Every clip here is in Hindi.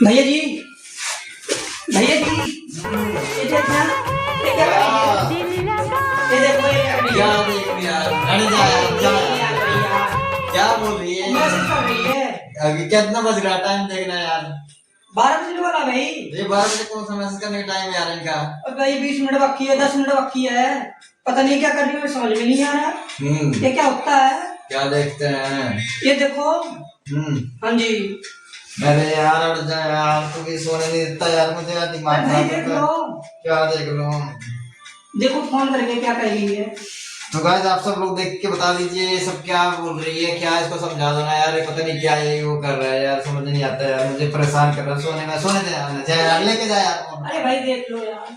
भैया जी, भैया जी, ये देखना, ये क्या कर रही है? ये देखो ये क्या कर रही क्या है? देख रही यार? अरे जा यार, जा यार। भैया, क्या बोल रही है? मैसेज कर रही है। अभी कितना बज रहा? टाइम देखना यार। 12 बजने वाला भाई। ये 12 बजे कौन सा मैसेज करने का टाइम है यार इनका? और भाई 20 मिनट बाकी है, 10 मिनट बाकी है। पता नहीं क्या कर रही है, समझ में नहीं आ रहा। ये क्या होता है? क्या देखते हैं? ये देखो। हाँ जी। अरे यार अड़ जा यार, तू भी सोने नहीं देता यार मुझे यार, दिमाग भाई खराब देख करता है। लो, क्या देख लो? देखो फोन करके क्या कह रही है। तो गाइस आप सब लोग देख के बता दीजिए ये सब क्या बोल रही है, क्या इसको समझा दो ना यार, ये पता नहीं क्या ये वो कर रहा है यार, समझ नहीं आता यार, मुझे परेशान कर रहा है। सोने में सोने दे यार, जा यार, लेके जा यार। अरे भाई देख लो यार।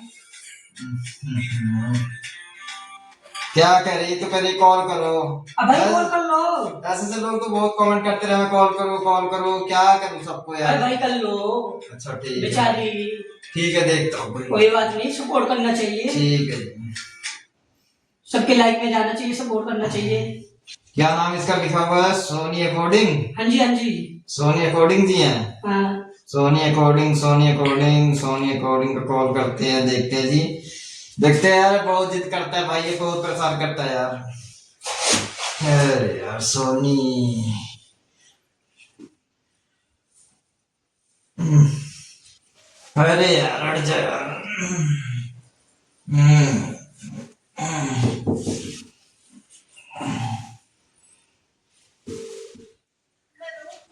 क्या कह रही तो कह रही कॉल करो। अब भाई कॉल कर लो। ऐसे से लोग तो बहुत कमेंट करते रहे कॉल करो, क्या करूं सबको अरे यार। भाई कर लो। अच्छा ठीक है, बेचारी। ठीक है देखता हूँ, कोई बात नहीं, सपोर्ट करना चाहिए। ठीक है जी। सबके लाइक में जाना चाहिए, सपोर्ट करना चाहिए। क्या नाम इसका लिखा हुआ है? सोनी अकॉर्डिंग। हाँ जी, हाँ जी। सोनी अकॉर्डिंग जी हैं। हाँ। सोनी अकॉर्डिंग का कॉल करते हैं, देखते हैं जी, देखते हैं यार। बहुत जिद करता है भाई, ये बहुत परेशान करता है यार। अरे यार सोनी, अरे यार अड़ जा यार।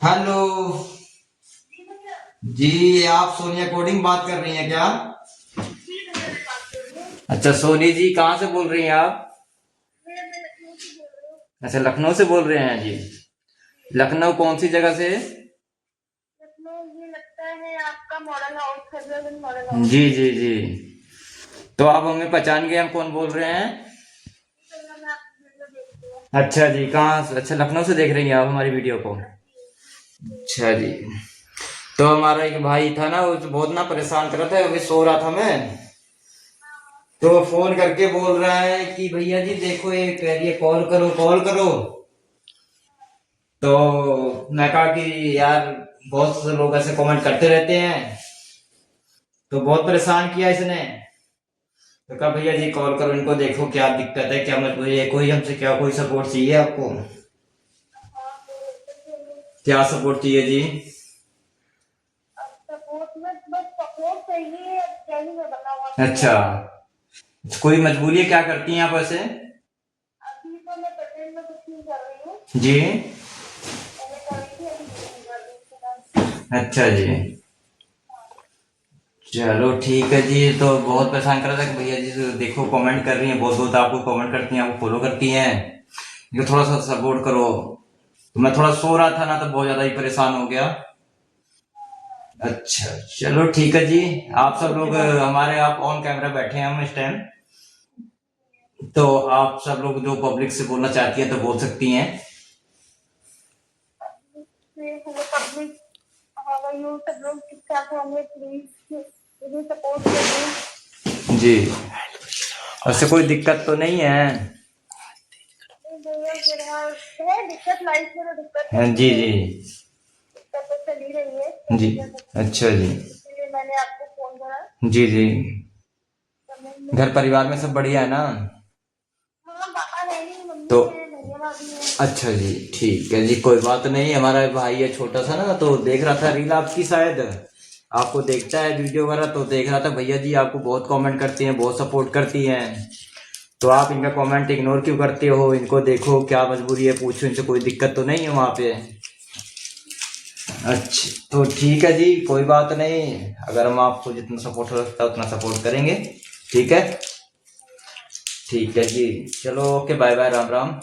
हेलो जी, आप सोनिया कोडिंग बात कर रही हैं क्या? अच्छा सोनी जी, कहाँ से बोल रही हैं आप? अच्छा लखनऊ से बोल रहे हैं जी। लखनऊ कौन सी जगह से? ये लगता है आपका मॉडल हाउस। जी जी जी। तो आप हमें पहचान गए हम कौन बोल रहे हैं? अच्छा जी, कहाँ से? अच्छा लखनऊ से देख रही हैं आप हमारी वीडियो को? अच्छा जी। तो हमारा एक भाई था ना, वो बहुत ना परेशान कर रहा था, अभी सो रहा था मैं, तो फोन करके बोल रहा है कि भैया जी देखो ये कह रही है कॉल करो कॉल करो। तो मैं कहा कि यार बहुत से लोग ऐसे कमेंट करते रहते हैं, तो बहुत परेशान किया इसने। तो कहा भैया जी कॉल करो इनको, देखो क्या दिक्कत है, क्या मजबूरी है, कोई हमसे क्या कोई सपोर्ट चाहिए आपको? क्या सपोर्ट चाहिए जी? अच्छा, कोई मजबूरी है, क्या करती हैं आप वैसे? अभी तो मैं प्रेजेंट में कुछ नहीं कर रही हूँ। जी पहले कर रही थी, अभी नहीं कर रही हूँ। अच्छा जी, चलो ठीक है जी। तो बहुत परेशान कर रहा था कि भैया जी तो देखो कमेंट कर रही हैं, बहुत बहुत आपको कमेंट करती हैं, आपको फॉलो करती हैं, ये थोड़ा सा सपोर्ट करो। तो मैं थोड़ा सो रहा था ना, तो बहुत ज्यादा ही परेशान हो गया। अच्छा चलो ठीक है जी। आप सब लोग हमारे आप ऑन कैमरा बैठे हैं हम इस टाइम, तो आप सब लोग जो पब्लिक से बोलना चाहती हैं तो बोल सकती हैं। पब्लिक सब लोग ठीक ठाक होंगे, प्लीज मुझे सपोर्ट करिए जी, उससे कोई दिक्कत तो नहीं है? भैया। फिलहाल है दिक्कत, लाइफ में तो दिक्कत हाँ जी जी दिक्कत तो चली रही है जी। अच्छा जी, इसलिए मैंने आपको फोन करा। जी जी। घर परिवार में सब बढ़िया है ना? हाँ पापा है नहीं, मम्मी तो है, भैया भाभी है। अच्छा जी ठीक है जी, कोई बात नहीं। हमारा भाई है छोटा सा ना, तो देख रहा था रील आपकी, शायद आपको देखता है वीडियो वगैरह, तो देख रहा था भैया जी आपको बहुत कमेंट करती हैं, बहुत सपोर्ट करती हैं, तो आप इनका कमेंट इग्नोर क्यों करते हो? इनको देखो क्या मजबूरी है, पूछो इनसे, कोई दिक्कत तो नहीं है वहाँ पे? अच्छा तो ठीक है जी, कोई बात नहीं, अगर हम आपको जितना सपोर्ट हो सकता है उतना सपोर्ट करेंगे, ठीक है? ठीक है जी, चलो okay, bye bye, Ram Ram.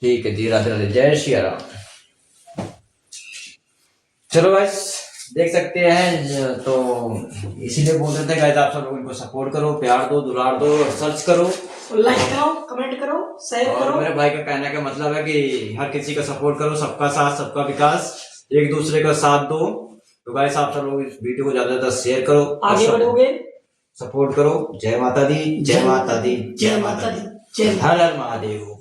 ठीक है जी, राधे राधे, जय श्री राम। चलो गाइस, देख सकते हैं, तो इसीलिए बोल रहे थे गाइस आप सब लोग इनको सपोर्ट करो, प्यार दो, दुलार दो, और सर्च करो, लाइक करो, कमेंट करो, शेयर और करो। मेरे भाई का कहने का मतलब है कि हर किसी का सपोर्ट करो, सबका साथ सबका विकास, एक दूसरे का साथ दो। तो गाइस आप सब लोग इस वीडियो को ज्यादा से ज्यादा शेयर करो, आगे बढ़ोगे, सपोर्ट करो। जय माता दी, जय माता दी, जय माता दी, जय हर हर महादेव।